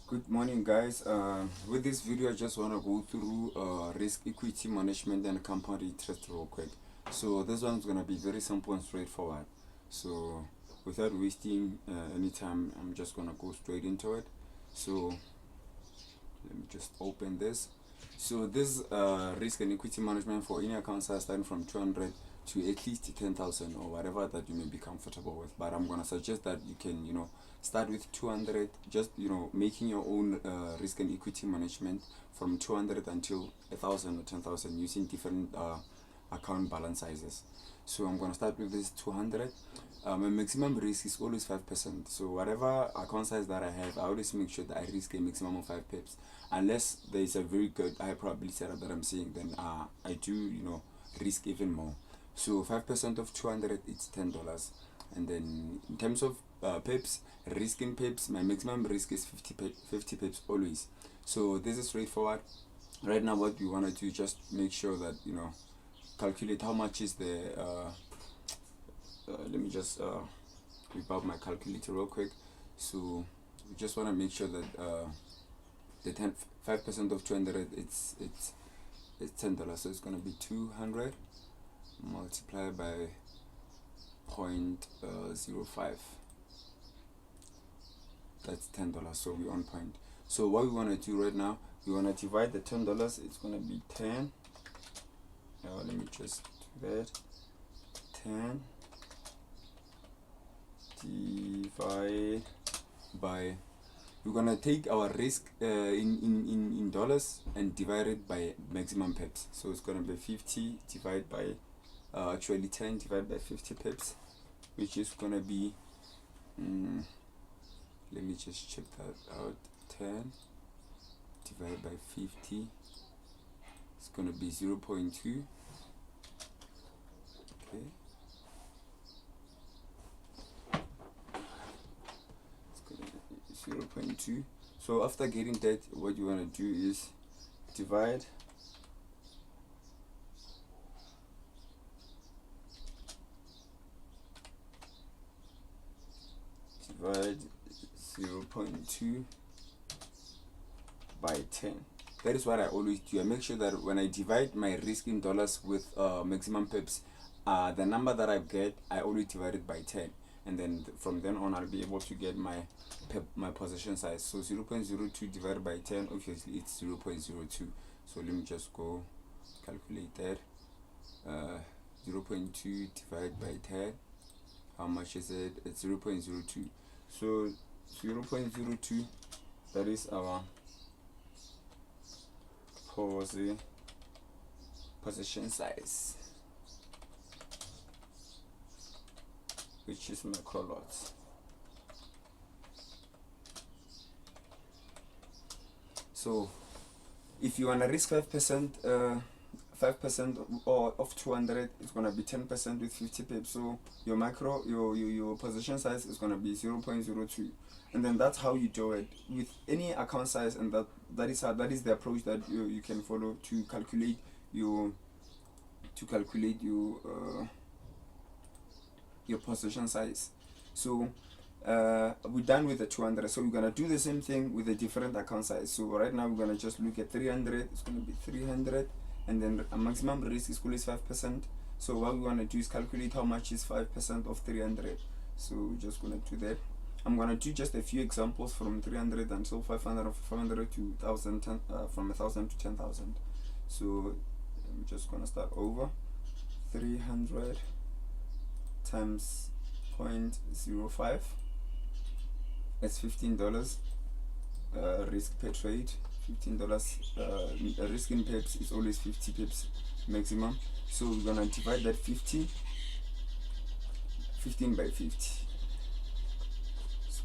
Good morning, guys. With this video, I just want to go through risk, equity management, and compound interest real quick. So this one's gonna be very simple and straightforward. So without wasting any time, I'm just gonna go straight into it. So let me just open this. So this risk and equity management for any account size starting from 200 to at least 10,000 or whatever that you may be comfortable with. But I'm gonna suggest that you can, start with 200. Just making your own risk and equity management from 200 until 1,000 or 10,000 using different account balance sizes. So I'm gonna start with this 200. My maximum risk is always 5%. So whatever account size that I have, I always make sure that I risk a maximum of 5 pips. Unless there is a very good high probability setup that I'm seeing, then I do risk even more. So 5% of 200, it's $10. And then in terms of pips, risk in pips, my maximum risk is 50 pips always. So this is straightforward. Right now, what you want to do, just make sure that calculate how much is the let me just whip out my calculator real quick. So we just want to make sure that the 5% of 200, it's $10. So it's going to be 200 multiplied by 0.05. That's $10. So we're on point. So what we want to do right now, we want to divide the $10. It's going to be 10. Let me just do that. 10 divide by, we're gonna take our risk in dollars and divide it by maximum pips. So it's gonna be 50 divided by 10 divided by 50 pips, which is gonna be let me just check that out. 10 divided by 50, it's gonna be 0.2. Okay, 0.2. So after getting that, what you want to do is divide 0.2 by 10. That is what I always do. I make sure that when I divide my risk in dollars with maximum pips, the number that I get, I always divide it by 10, and then from then on I'll be able to get my position size. So 0.02 divided by 10, obviously it's 0.02. So let me just go calculate that. 0.2 divided by 10, how much is it? It's 0.02. So 0.02, that is our position size, which is macro lots. So if you want to risk 5%, 5% of 200, it's gonna be 10% with 50 pips. So your macro, your position size is gonna be 0.02, and then that's how you do it with any account size, and that is the approach that you can follow to calculate your position size. So we're done with the 200. So we're gonna do the same thing with a different account size. So right now we're gonna just look at 300. It's gonna be 300, and then a maximum risk is always 5%. So what we want to do is calculate how much is 5% of 300. So we're just gonna do that. I'm gonna do just a few examples from 300 until 500, 500 to 1,000, from 1,000 to 10,000. So I'm just gonna start over. 300 times 0.05. It's $15 risk per trade. $15 risk in pips is always 50 pips maximum. So we're gonna divide that 15 by 50,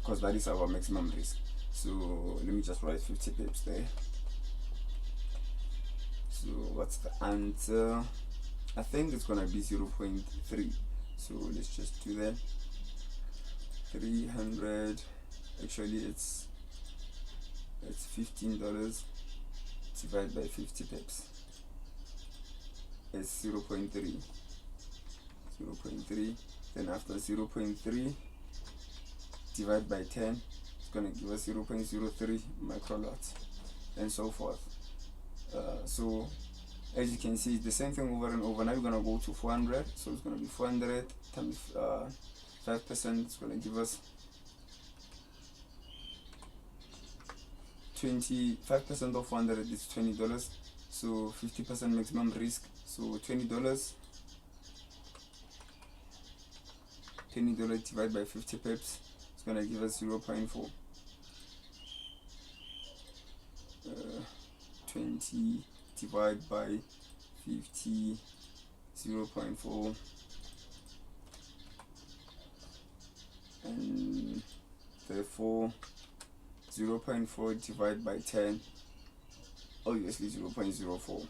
because that is our maximum risk. So let me just write 50 pips there. So what's the answer? I think it's gonna be 0.3. So let's just do that. 300, actually it's $15 divided by 50 pips. It's 0.3. Then after 0.3 divided by 10, gonna give us 0.03 microlots, and so forth. So as you can see, it's the same thing over and over. Now we're gonna go to 400, so it's gonna be 400 times 5%. It's gonna give us 25% of 400 is $20. So 50% maximum risk. So $20. $20 divided by 50 pips. It's gonna give us 0.4. 20 divided by 50, 0.4, and therefore 0.4 divided by 10, obviously 0.04,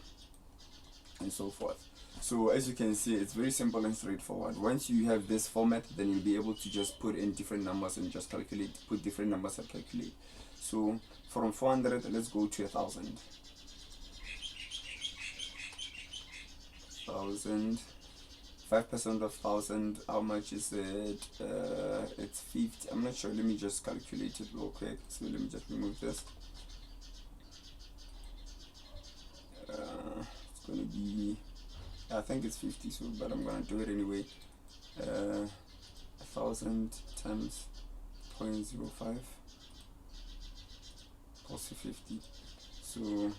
and so forth. So as you can see, it's very simple and straightforward. Once you have this format, then you'll be able to just put in different numbers and just calculate, put different numbers and calculate. So from 400, let's go to 1,000. 1,000, 5% of 1,000, how much is it? It's 50. I'm not sure. Let me just calculate it real quick. So let me just remove this. It's gonna be, I think it's 50, so but I'm gonna do it anyway. 1,000 times 0.05 equals to 50. So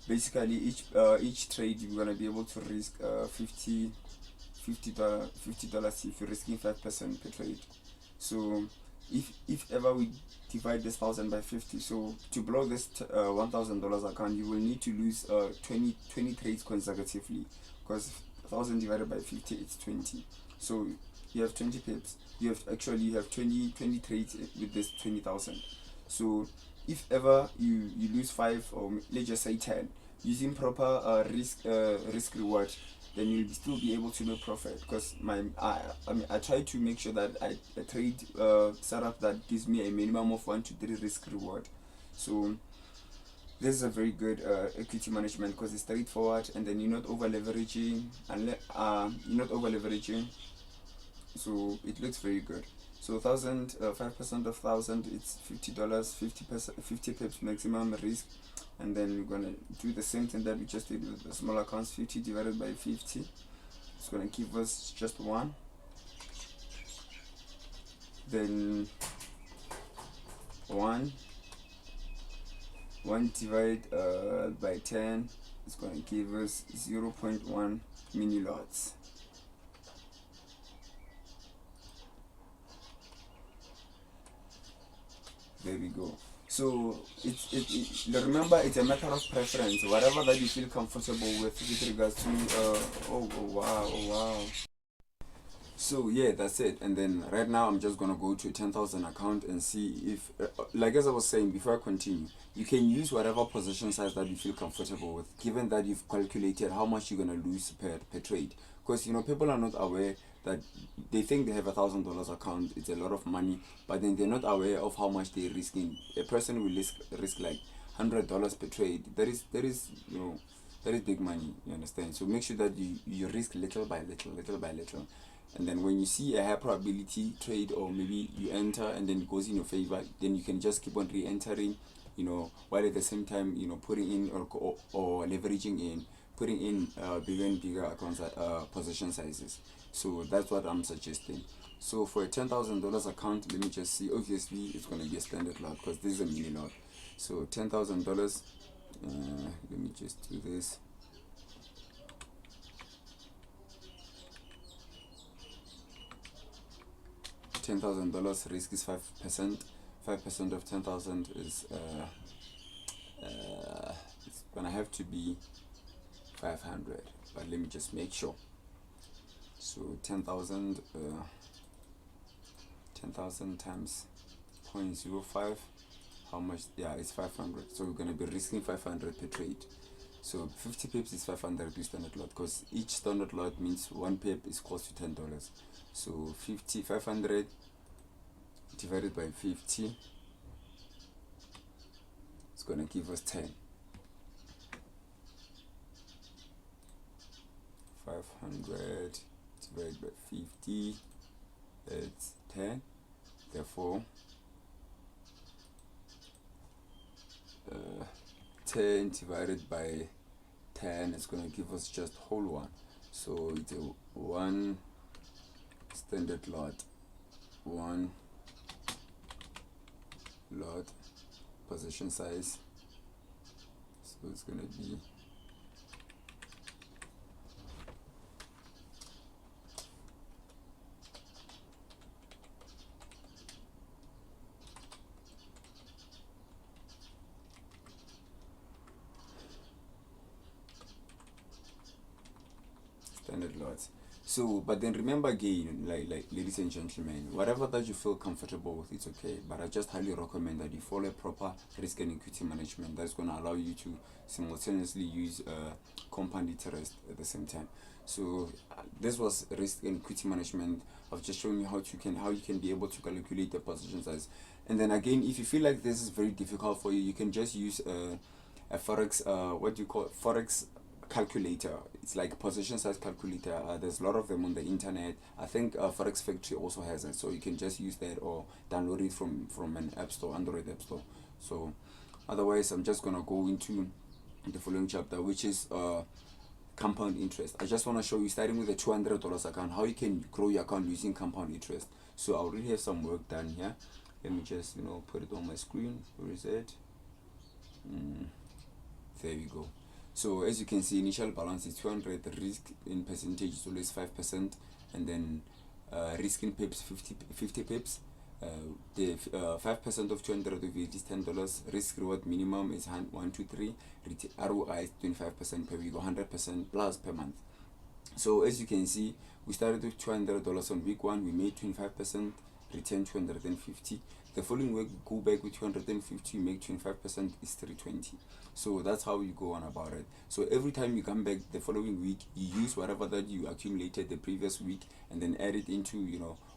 basically each trade you're gonna be able to risk $50 if you're risking 5% per trade. So if ever we divide this 1,000 by 50, so to block this $1,000 account, you will need to lose 20 trades consecutively, because 1,000 divided by 50, it's 20. So you have 20 pips. You have 20 trades with this 20,000. So if ever you lose 5, or let's just say 10, using proper risk reward, then you'll still be able to make profit. Because I try to make sure that I trade setup that gives me a minimum of 1 to 3 risk reward. So this is a very good equity management, because it's straightforward, and then you're not over leveraging, so it looks very good. So 1,000, 5% of 1,000, it's $50. 50 pips maximum risk, and then we're gonna do the same thing that we just did with the small accounts. 50 divided by 50, it's gonna give us just 1. Then 1 divided by 10, it's gonna give us 0.1 mini lots. There we go. So remember, it's a matter of preference. Whatever that you feel comfortable with regards to oh wow. So yeah, that's it. And then right now I'm just gonna go to a 10,000 account and see if, like as I was saying before I continue, you can use whatever position size that you feel comfortable with, given that you've calculated how much you're gonna lose per trade. Because people are not aware that they think they have $1,000 account, it's a lot of money, but then they're not aware of how much they're risking. A person will risk like $100 per trade. That is big money. You understand? So make sure that you risk little by little. And then when you see a high probability trade, or maybe you enter and then it goes in your favor, then you can just keep on re-entering, while at the same time, putting in or leveraging in, putting in bigger and bigger accounts, position sizes. So that's what I'm suggesting. So for a $10,000 account, let me just see. Obviously, it's going to be a standard lot, because this is a mini lot. So $10,000. Let me just do this. $10,000 risk is 5%. 5% of 10,000 is it's gonna have to be 500. But let me just make sure. So 10,000 times 0.05. How much? Yeah, it's 500. So we're gonna be risking 500 per trade. So 50 pips is 500 per standard lot, because each standard lot means 1 pip is close to $10. So 500 divided by 50, it's gonna give us 10. 500 divided by 50, it's 10. Therefore 10 divided by 10 is going to give us just whole one. So it's a one standard lot, one lot position size. So it's going to be standard lots. So, but then remember again, like ladies and gentlemen, whatever that you feel comfortable with, it's okay. But I just highly recommend that you follow a proper risk and equity management that's going to allow you to simultaneously use compound interest at the same time. So this was risk and equity management. I've just shown you how you can be able to calculate the position size. And then again, if you feel like this is very difficult for you, you can just use a forex what do you call it? Forex calculator. It's like position size calculator. There's a lot of them on the internet. I think Forex Factory also has it, so you can just use that or download it from an app store, Android app store. So otherwise, I'm just gonna go into the following chapter, which is compound interest. I just want to show you, starting with a $200 account, how you can grow your account using compound interest. So I already have some work done here. Let me just put it on my screen. Where is it? There we go. So as you can see, initial balance is 200, risk in percentage is always 5%, and then risk in pips 50 pips. The 5% of 200 of it is $10. Risk reward minimum is 1, 2, 3. ROI is 25% per week, 100% plus per month. So as you can see, we started with $200 on week 1. We made 25%, return 250. The following week, go back with 250, make 25%, is 320. So that's how you go on about it. So every time you come back the following week, you use whatever that you accumulated the previous week and then add it into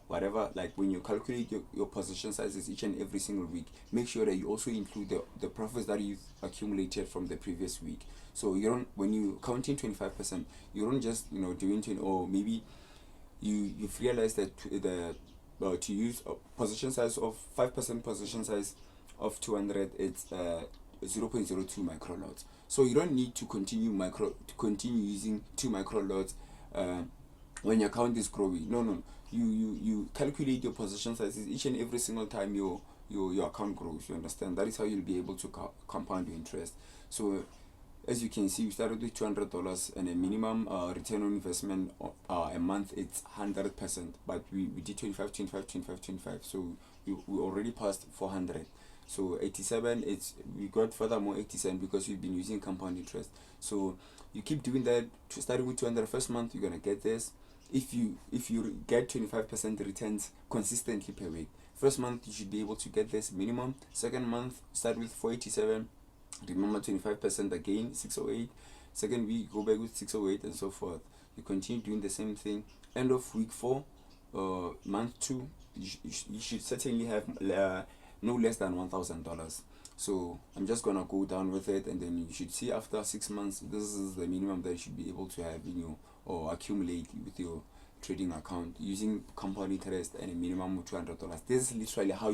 whatever. Like when you calculate your position sizes each and every single week, make sure that you also include the profits that you've accumulated from the previous week. So you don't, when you counting 25%, you don't just doing 20, or maybe you've realized that to use a position size of 5% position size of 200, it's 0.02 micro lots. So you don't need to continue using 2 micro lots when your account is growing. No. You calculate your position sizes each and every single time your account grows. You understand? That is how you'll be able to compound your interest. So as you can see, we started with $200 and a minimum return on investment a month, it's 100%, but we did 25. So we already passed 400. So 87, we got furthermore 87 because we've been using compound interest. So you keep doing that. Starting with 200 first month, you're gonna get this. If you get 25% returns consistently per week, first month you should be able to get this minimum. Second month, start with 487. Remember 25% again, 608. Second week, go back with 608, and so forth. You continue doing the same thing. End of week 4, month 2, you should certainly have no less than $1,000. So I'm just gonna go down with it, and then you should see after 6 months, this is the minimum that you should be able to have in your or accumulate with your trading account using compound interest and a minimum of $200. This is literally how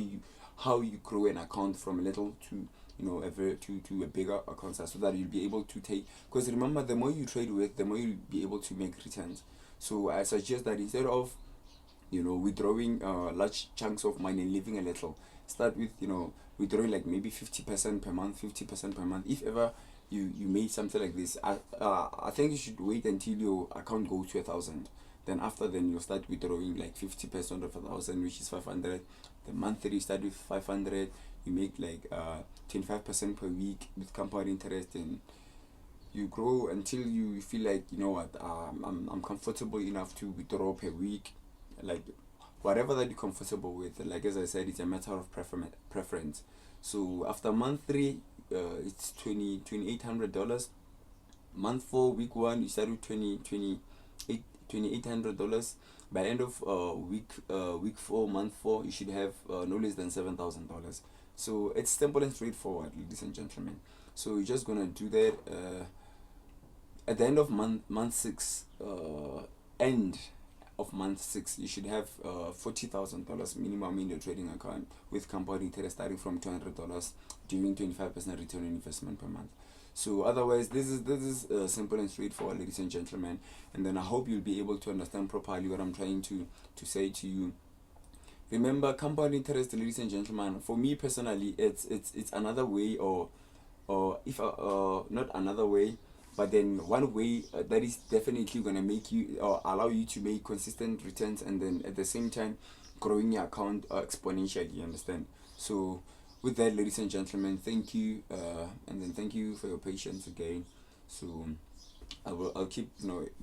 you grow an account from a little to to a bigger account size, so that you'll be able to take, because remember, the more you trade with, the more you'll be able to make returns. So I suggest that instead of withdrawing large chunks of money and leaving a little, start with withdrawing like maybe 50% per month. If ever you made something like this, I think you should wait until your account goes to 1,000. Then after, then you start withdrawing like 50% of 1,000, which is 500. The month that you start with 500, you make like 25% per week with compound interest, and you grow until you feel like, what, I'm comfortable enough to withdraw per week, like whatever that you're comfortable with. Like as I said, it's a matter of preference. So after month 3, it's $2,800. Month 4, week 1, you start with $2,800. By end of week 4, month 4, you should have no less than $7,000. So it's simple and straightforward, ladies and gentlemen. So you're just gonna do that at the end of month 6 end. of month 6, you should have $40,000 minimum in your trading account with compound interest starting from $200, doing 25% return on investment per month. So otherwise, this is simple and straightforward, ladies and gentlemen. And then I hope you'll be able to understand properly what I'm trying to say to you. Remember, compound interest, ladies and gentlemen, for me personally, it's another way, or if not another way, but then one way that is definitely gonna make you or allow you to make consistent returns, and then at the same time growing your account exponentially. You understand? So with that, ladies and gentlemen, thank you, and then thank you for your patience again. So I'll keep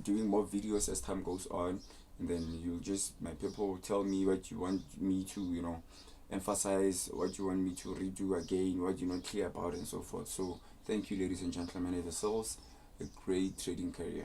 doing more videos as time goes on, and then you just my people tell me what you want me to emphasize, what you want me to redo again, what you're not clear about, and so forth. So thank you, ladies and gentlemen. Have yourselves a great trading career.